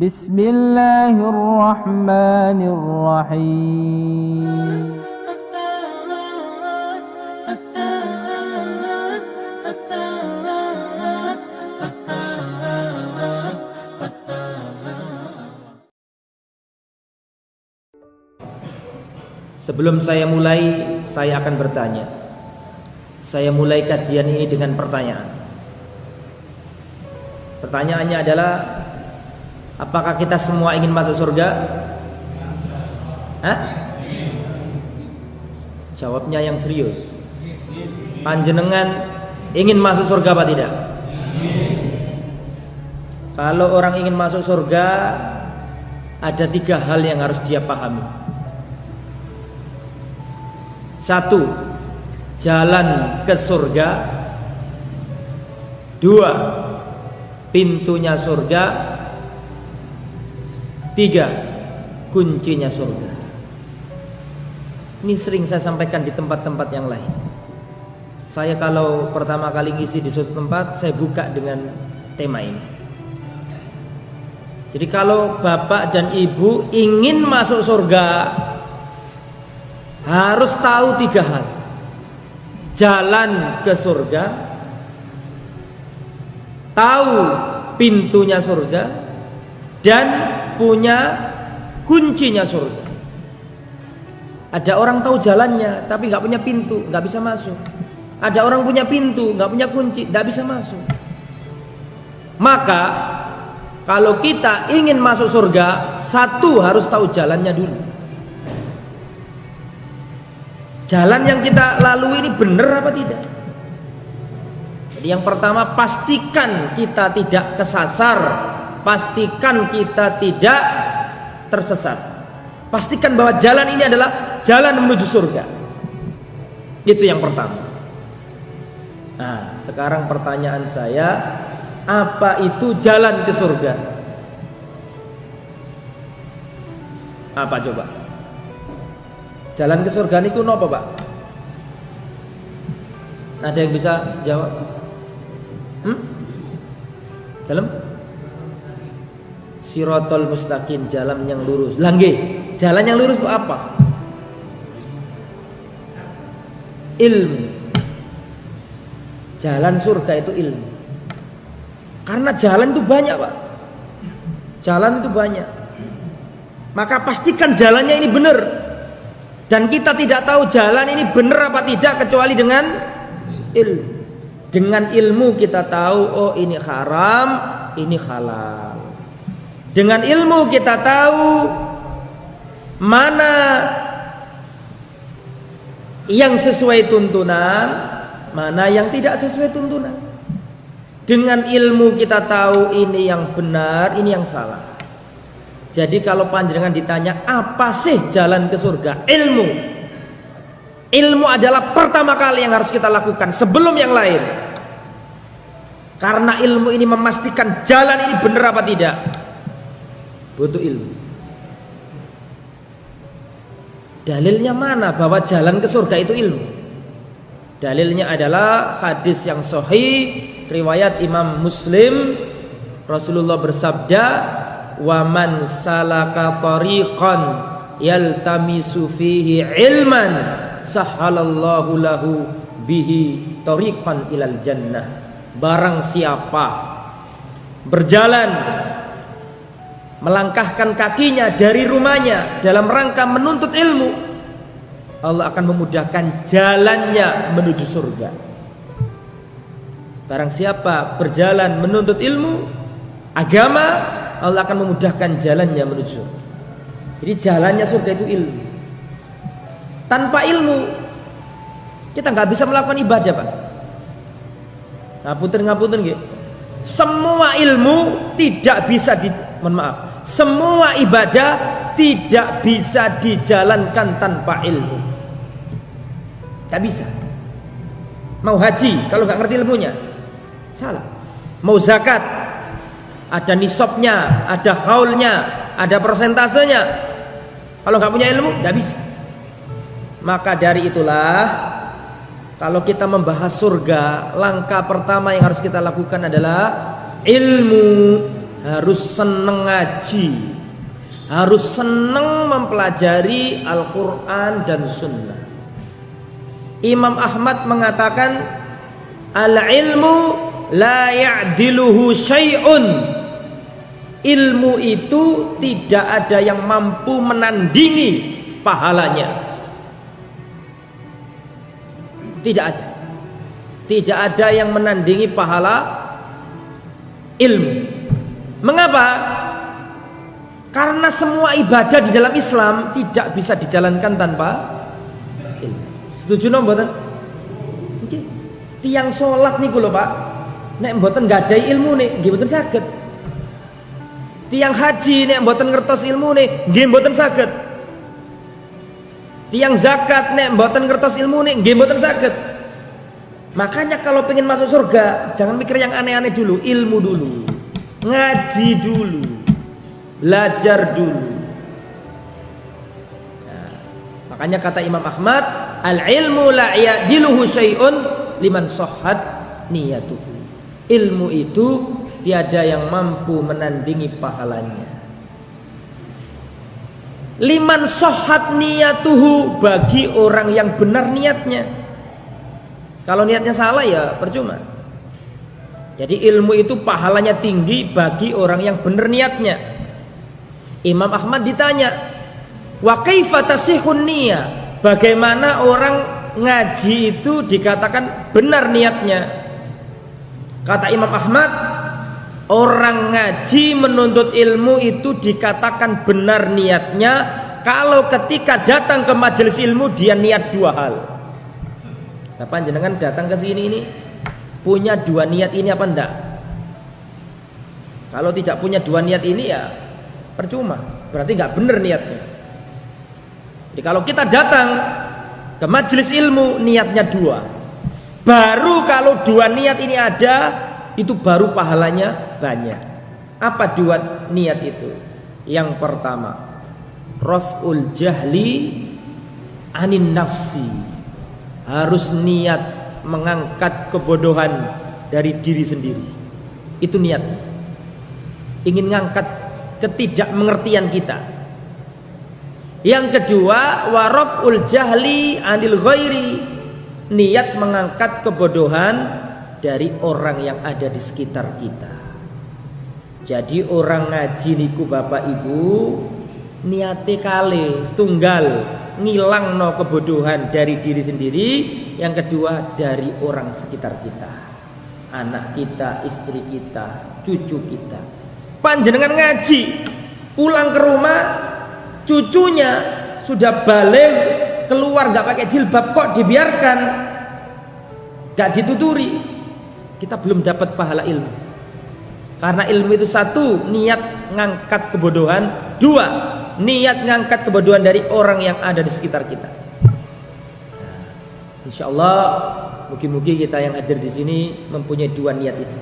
Bismillahirrahmanirrahim. Sebelum saya mulai, saya akan bertanya. Saya mulai kajian ini dengan pertanyaan. Pertanyaannya adalah, apakah kita semua ingin masuk surga? Hah? Jawabnya yang serius. Panjenengan ingin masuk surga apa tidak? Kalau orang ingin masuk surga, ada 3 hal yang harus dia pahami. 1. Jalan ke surga. 2. Pintunya surga. 3. Kuncinya surga. Ini sering saya sampaikan di tempat-tempat yang lain. Saya kalau pertama kali ngisi di suatu tempat, saya buka dengan tema ini. Jadi kalau bapak dan ibu ingin masuk surga, harus tahu 3 hal. Jalan ke surga, tahu pintunya surga, dan punya kuncinya surga. Ada orang tahu jalannya tapi gak punya pintu, gak bisa masuk. Ada orang punya pintu, gak punya kunci, gak bisa masuk. Maka kalau kita ingin masuk surga, 1 harus tahu jalannya dulu. Jalan yang kita lalui ini benar apa tidak? Jadi yang pertama, pastikan kita tidak kesasar, pastikan kita tidak tersesat. Pastikan bahwa jalan ini adalah jalan menuju surga. Itu yang pertama. Nah, sekarang pertanyaan saya, apa itu jalan ke surga? Apa coba? Jalan ke surga niku napa, Pak? Ada yang bisa jawab? Dalam Siratal mustaqim, jalan yang lurus. Langge, jalan yang lurus itu apa? Ilmu. Jalan surga itu ilmu. Karena jalan itu banyak, Pak. Jalan itu banyak. Maka pastikan jalannya ini benar. Dan kita tidak tahu jalan ini benar apa tidak kecuali dengan ilmu. Dengan ilmu kita tahu, oh ini haram, ini halal. Dengan ilmu kita tahu mana yang sesuai tuntunan, mana yang tidak sesuai tuntunan. Dengan ilmu kita tahu ini yang benar, ini yang salah. Jadi kalau panjenengan ditanya apa sih jalan ke surga? Ilmu. Ilmu adalah pertama kali yang harus kita lakukan sebelum yang lain. Karena ilmu ini memastikan jalan ini benar apa tidak. Butuh ilmu. Dalilnya mana bahwa jalan ke surga itu ilmu? Dalilnya adalah hadis yang sahih riwayat Imam Muslim. Rasulullah bersabda, wa man salaka tariqan yaltamisu fihi ilman sahalallahu lahu bihi tariqan ilal jannah. Barang siapa berjalan melangkahkan kakinya dari rumahnya dalam rangka menuntut ilmu, Allah akan memudahkan jalannya menuju surga. Barang siapa berjalan menuntut ilmu agama, Allah akan memudahkan jalannya menuju surga. Jadi jalannya surga itu ilmu. Tanpa ilmu kita nggak bisa melakukan ibadah, Pak. Ngapunten nggih. Semua ilmu tidak bisa semua ibadah tidak bisa dijalankan tanpa ilmu. Tak bisa. Mau haji kalau nggak ngerti ilmunya, salah. Mau zakat, ada nisabnya, ada haulnya, ada persentasenya. Kalau nggak punya ilmu, nggak bisa. Maka dari itulah, kalau kita membahas surga, langkah pertama yang harus kita lakukan adalah ilmu. harus seneng ngaji, harus seneng mempelajari Al-Quran dan Sunnah. Imam Ahmad mengatakan, al-ilmu la ya'diluhu syai'un. Ilmu itu tidak ada yang mampu menandingi pahalanya. Tidak ada. Tidak ada yang menandingi pahala ilmu. Mengapa? Karena semua ibadah di dalam Islam tidak bisa dijalankan tanpa ilmu. Setuju no mboten? Nggih. Tiang salat niku lho Pak, nek mboten nggadahi ilmu nih, nggih mboten saged. Tiang haji nek mboten ngertos ilmu nih, nggih mboten saged. Tiang zakat nek mboten ngertos ilmu nih, nggih mboten saged. Makanya kalau pengen masuk surga, jangan mikir yang aneh-aneh dulu, ilmu dulu, ngaji dulu, belajar dulu. Nah, makanya kata Imam Ahmad, al-ilmu la ya'diluhu syai'un liman sahhat niyatuhu. Ilmu itu tiada yang mampu menandingi pahalanya. Liman sahhat niyatuhu, bagi orang yang benar niatnya. Kalau niatnya salah ya percuma. Jadi ilmu itu pahalanya tinggi bagi orang yang benar niatnya. Imam Ahmad ditanya, wa kaifa tasihun niyah? Bagaimana orang ngaji itu dikatakan benar niatnya? Kata Imam Ahmad, orang ngaji menuntut ilmu itu dikatakan benar niatnya kalau ketika datang ke majelis ilmu dia niat dua hal. Nah, panjenengan datang ke sini ini punya dua niat ini apa enggak? Kalau tidak punya dua niat ini ya percuma, berarti nggak benar niatnya. Jadi kalau kita datang ke majelis ilmu niatnya dua, baru kalau dua niat ini ada, itu baru pahalanya banyak. Apa dua niat itu? Yang pertama, raf'ul jahli anin nafsi. Harus niat mengangkat kebodohan dari diri sendiri. Itu niat. Ingin ngangkat ketidakmengertian kita. Yang kedua, waraful jahli anil ghairi. Niat mengangkat kebodohan dari orang yang ada di sekitar kita. Jadi orang ngaji niku Bapak Ibu niate kali tunggal, ngilang no kebodohan dari diri sendiri. Yang kedua dari orang sekitar kita, anak kita, istri kita, cucu kita. Panjenengan ngaji, pulang ke rumah cucunya sudah balik, keluar nggak pakai jilbab, kok dibiarkan, nggak dituturi, kita belum dapat pahala ilmu. Karena ilmu itu satu, niat ngangkat kebodohan. Dua, niat ngangkat kebodohan dari orang yang ada di sekitar kita. Insya Allah, mungkin kita yang hadir di sini mempunyai dua niat itu.